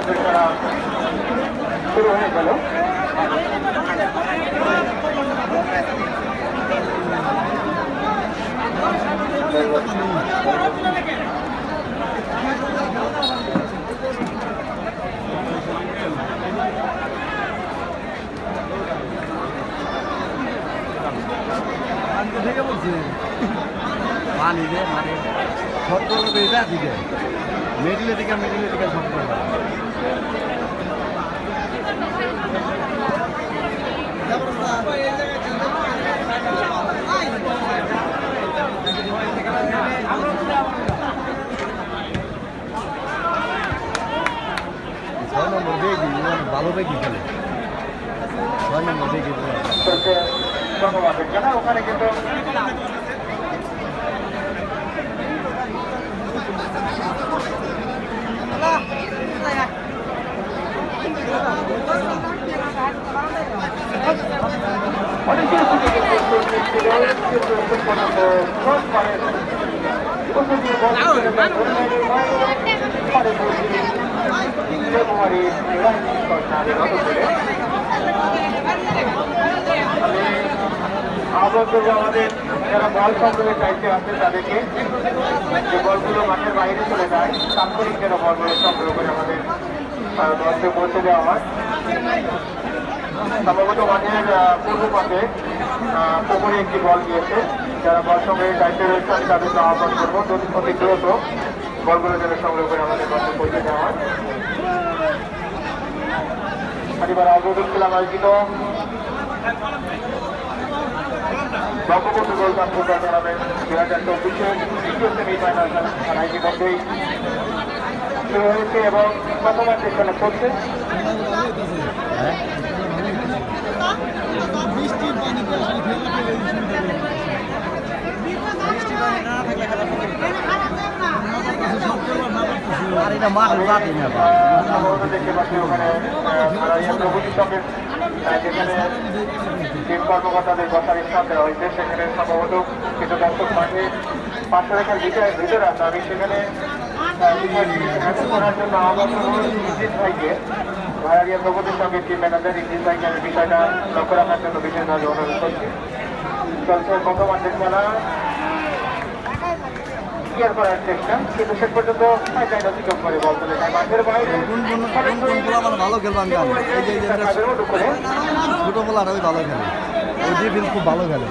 মাঠের খেলা শুরু হয়ে গেল। থেকে বলছি পানি যে মানে শর্ট করলে তো এটা দিকে মিডিলে থেকে শর্ট করবে ছয় নম্বর বেগি ভালো বেগি খেলে 6 নম্বর বেগি ওখানে কিন্তু অনেকের আমাদের যারা বল সংগ্রহের দায়িত্বে আছে তাদেরকে যে বলগুলো মাঠের বাইরে চলে যায় তাৎক্ষণিক যেন বলগুলো সংগ্রহ করে আমাদের দলকে পৌঁছে দেওয়া হয়। সম্ভবত মাঠের পূর্ব পথে পুকুরে একটি বল গিয়েছে। যারা বল সংগ্রহের দায়িত্বে রয়েছে আমি তাদেরকে আহ্বান করবো অতি দ্রুত বলগুলো যেন সংগ্রহ করে আমাদের দলকে পৌঁছে দেওয়া হয়। এবার অগ্রদূত ছিলাম আয়োজিত বঙ্গবন্ধু গোলকাপ ফুটবল টুর্নামেন্ট 2024 তৃতীয় সেমিফাইনাল খেলা ইতিমধ্যেই শুরু হয়েছে এবং প্রথমার্ধের খেলা চলছে। দেখতে পাচ্ছি ওখানে যেখানে টিম কর্মকর্তাদের বসার স্থান দেওয়া হয়েছে সেখানে সম্ভবত কিছু দর্শক মাঠে পাশে রেখার ভিতরে আছে। আমি সেখানে করার জন্য আহ্বান করবো ইংলিশ ভাইকে ভাইয়ারিয়া প্রগতির সঙ্গে টিম ম্যানেজার ইংলিশ ভাইকে আমি বিষয়টা লক্ষ্য রাখার জন্য বিশেষভাবে অনুরোধ করছি। চলছে প্রথমার্ধের খেলা ক্লিয়ার করার চেষ্টা কিন্তু শেষ পর্যন্ত অতিক্রম করে বল চলে যায় মাঠের বাইরে। ভালো খেলবান ছোট বলার ভালো খেলে খুব ভালো খেলে।